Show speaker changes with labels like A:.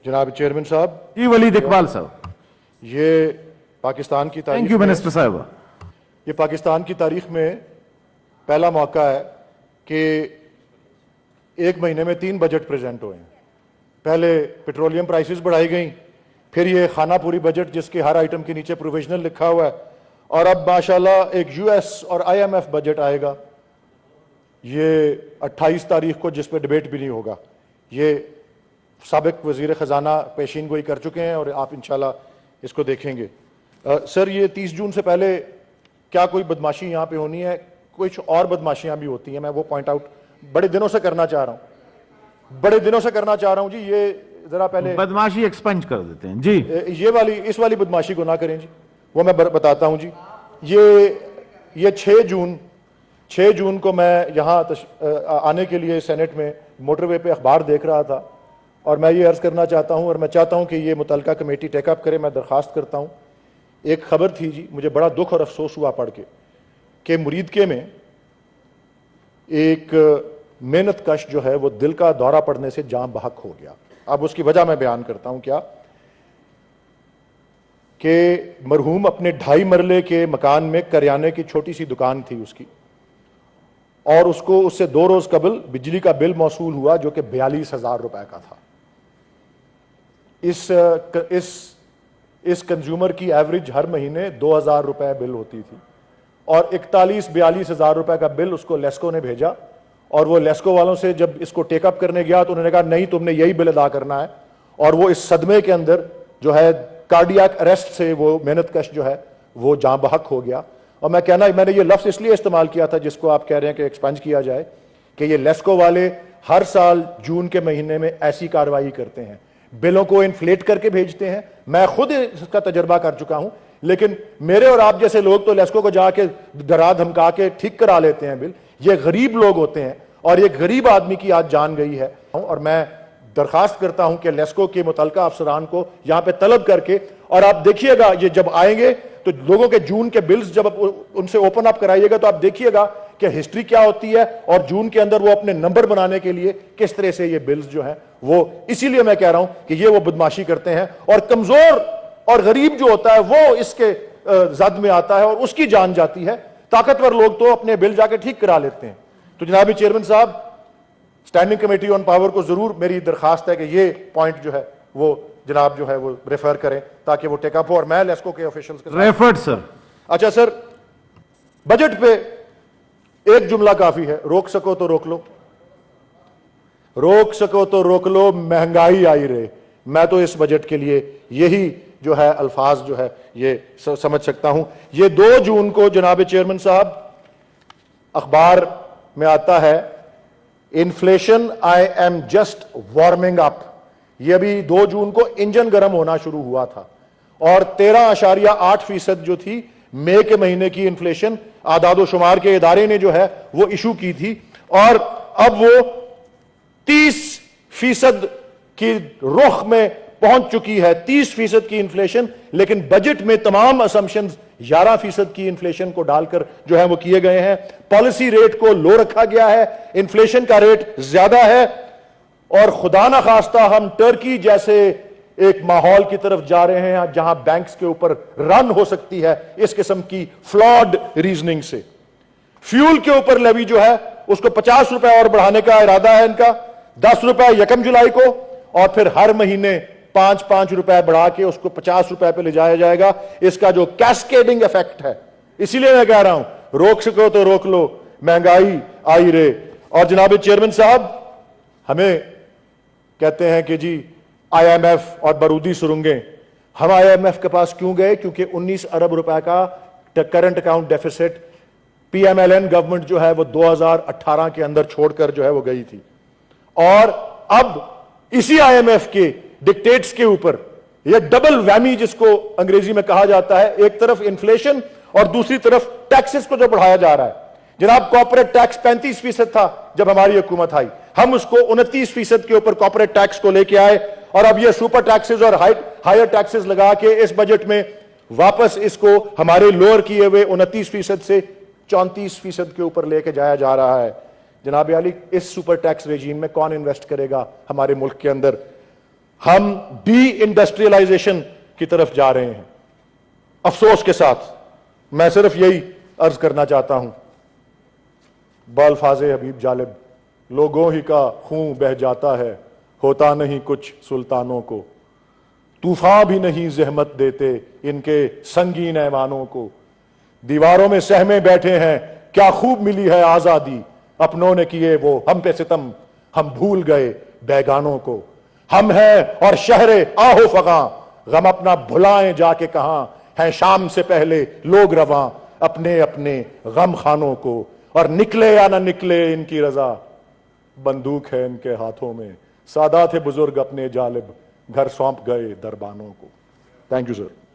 A: جناب چیئرمین صاحب،
B: جی ولید اقبال صاحب،
A: یہ پاکستان کی
B: تھینک یو منسٹر صاحب.
A: یہ پاکستان کی تاریخ میں پہلا موقع ہے کہ ایک مہینے میں 3 بجٹ پریزنٹ ہوئے ہیں. پہلے پیٹرولیم پرائسز بڑھائی گئیں، پھر یہ خانہ پوری بجٹ جس کے ہر آئٹم کے نیچے پروویژنل لکھا ہوا ہے، اور اب ماشاءاللہ ایک یو ایس اور آئی ایم ایف بجٹ آئے گا یہ 28 تاریخ کو، جس پہ ڈیبیٹ بھی نہیں ہوگا. یہ سابق وزیر خزانہ پیشین گوئی کر چکے ہیں اور آپ انشاءاللہ اس کو دیکھیں گے. سر، یہ 30 جون سے پہلے کیا کوئی بدماشی یہاں پہ ہونی ہے؟ کچھ اور بدماشیاں بھی ہوتی ہیں، میں وہ پوائنٹ آؤٹ بڑے دنوں سے کرنا چاہ رہا ہوں. جی یہ ذرا پہلے
B: بدماشی ایکسپنج کر دیتے ہیں. جی
A: اس والی بدماشی کو نہ کریں جی، وہ میں بتاتا ہوں. جی یہ 6 جون کو میں یہاں آنے کے لیے سینٹ میں موٹر وے پہ اخبار دیکھ رہا تھا، اور میں یہ عرض کرنا چاہتا ہوں، اور میں چاہتا ہوں کہ یہ متعلقہ کمیٹی ٹیک اپ کرے. میں درخواست کرتا ہوں. ایک خبر تھی جی، مجھے بڑا دکھ اور افسوس ہوا پڑھ کے کہ مریدکے میں ایک محنت کش جو ہے وہ دل کا دورہ پڑنے سے جاں بحق ہو گیا. اب اس کی وجہ میں بیان کرتا ہوں. کیا کہ مرحوم اپنے 2.5 مرلے کے مکان میں کریانے کی چھوٹی سی دکان تھی اس کی، اور اس کو اس سے 2 روز قبل بجلی کا بل موصول ہوا جو کہ 42,000 روپے کا تھا. اس کنزیومر کی ایوریج ہر مہینے 2,000 روپے بل ہوتی تھی، اور 41-42,000 روپے کا بل اس کو لیسکو نے بھیجا. اور وہ لیسکو والوں سے جب اس کو ٹیک اپ کرنے گیا تو انہوں نے کہا نہیں، تم نے یہی بل ادا کرنا ہے. اور وہ اس صدمے کے اندر جو ہے کارڈیاک اریسٹ سے وہ محنت کش جو ہے وہ جاں بحق ہو گیا. اور میں نے یہ لفظ اس لیے استعمال کیا تھا جس کو آپ کہہ رہے ہیں کہ ایکسپنج کیا جائے، کہ یہ لیسکو والے ہر سال جون کے مہینے میں ایسی کارروائی کرتے ہیں، بلوں کو انفلیٹ کر کے بھیجتے ہیں. میں خود اس کا تجربہ کر چکا ہوں، لیکن میرے اور آپ جیسے لوگ تو لیسکو کو جا کے ڈرا دھمکا کے ٹھیک کرا لیتے ہیں بل. یہ غریب لوگ ہوتے ہیں، اور یہ غریب آدمی کی آج جان گئی ہے. اور میں درخواست کرتا ہوں کہ لیسکو کے متعلقہ افسران کو یہاں پہ طلب کر کے، اور آپ دیکھیے گا یہ جب آئیں گے تو لوگوں کے جون کے بلز جب ان سے اوپن اپ کرائیے گا تو آپ دیکھیے گا کہ ہسٹری کیا ہوتی ہے، اور جون کے اندر وہ اپنے نمبر بنانے کے لیے کس طرح سے یہ بلز جو ہیں وہ، اسی لیے میں کہہ رہا ہوں کہ یہ وہ بدماشی کرتے ہیں، اور کمزور اور غریب جو ہوتا ہے وہ اس کے زد میں آتا ہے اور اس کی جان جاتی ہے. طاقتور لوگ تو اپنے بل جا کے ٹھیک کرا لیتے ہیں. تو جناب چیئرمین صاحب، اسٹینڈنگ کمیٹی آن پاور کو ضرور میری درخواست ہے کہ یہ پوائنٹ جو ہے وہ جناب جو ہے وہ ریفر کریں تاکہ وہ ٹیک اپ ہو. اور میں لیسکو کے آفیشلز کے
B: ریفرڈ سر.
A: اچھا سر، بجٹ پہ ایک جملہ کافی ہے، روک سکو تو روک لو، روک سکو تو روک لو، مہنگائی آئی رہے. میں تو اس بجٹ کے لیے یہی جو ہے الفاظ جو ہے یہ سمجھ سکتا ہوں. یہ 2 جون کو جناب چیئرمین صاحب اخبار میں آتا ہے، inflation I am just warming up. یہ ابھی 2 جون کو انجن گرم ہونا شروع ہوا تھا، اور 13.8% جو تھی مئی کے مہینے کی انفلیشن اعداد و شمار کے ادارے نے جو ہے وہ ایشو کی تھی، اور اب وہ 30% کی رخ میں پہنچ چکی ہے. 30% کی انفلیشن، لیکن بجٹ میں تمام اسمپشنز 11% کی انفلیشن کو ڈال کر جو ہے وہ کیے گئے ہیں. پالیسی ریٹ کو لو رکھا گیا ہے، انفلیشن کا ریٹ زیادہ ہے، اور خدا نہ خواستہ ہم ٹرکی جیسے ایک ماحول کی طرف جا رہے ہیں جہاں بینکس کے اوپر رن ہو سکتی ہے اس قسم کی فلاڈ ریزننگ سے. فیول کے اوپر لیوی جو ہے اس کو 50 روپے اور بڑھانے کا ارادہ ہے ان کا، 10 روپے 1 جولائی کو، اور پھر ہر مہینے 5 روپے بڑھا کے اس کو 50 روپے پہ لے جایا جائے گا. اس کا جو کیسکیڈنگ ایفیکٹ ہے، اسی لیے میں کہہ رہا ہوں روک سکو تو روک لو، مہنگائی آئی رے. اور جناب چیئرمین صاحب، ہمیں کہتے ہیں کہ جی آئی ایم ایف اور بارودی سرنگیں. ہم آئی ایم ایف کے پاس کیوں گئے؟ کیونکہ 19 ارب روپے کا current account deficit P M L N government جو ہے وہ 2018 کے اندر چھوڑ کر جو ہے وہ گئی تھی. اور اب اسی آئی ایم ایف کے ڈکٹیٹس کے اوپر یہ ڈبل ویمی جس کو انگریزی میں کہا جاتا ہے، ایک طرف انفلیشن اور دوسری طرف ٹیکسز کو جو بڑھایا جا رہا ہے. جناب کارپوریٹ ٹیکس 35% تھا جب ہماری حکومت آئی، ہم اس کو 29% کے اوپر کارپوریٹ ٹیکس کو لے کے آئے، اور اب یہ سپر ٹیکسز اور ہائر ٹیکسز لگا کے اس بجٹ میں واپس اس کو ہمارے لوور کیے ہوئے 29% سے 34% کے اوپر لے کے جایا جا رہا ہے. جناب عالی، اس سپر ٹیکس ریجیم میں کون انویسٹ کرے گا ہمارے ملک کے اندر؟ ہم ڈی انڈسٹریلائزیشن کی طرف جا رہے ہیں. افسوس کے ساتھ میں صرف یہی عرض کرنا چاہتا ہوں بالفاظ حبیب جالب, لوگوں ہی کا خون بہہ جاتا ہے, ہوتا نہیں کچھ سلطانوں کو, طوفان بھی نہیں زحمت دیتے ان کے سنگین ایوانوں کو, دیواروں میں سہمے بیٹھے ہیں کیا خوب ملی ہے آزادی, اپنوں نے کیے وہ ہم پہ ستم ہم بھول گئے بیگانوں کو, ہم ہیں اور شہر آہو فغاں غم اپنا بھلائیں جا کے کہاں, ہیں شام سے پہلے لوگ رواں اپنے اپنے غم خانوں کو, اور نکلے یا نہ نکلے ان کی رضا بندوق ہے ان کے ہاتھوں میں, سادات بزرگ اپنے جالب گھر سونپ گئے دربانوں کو. Thank you sir.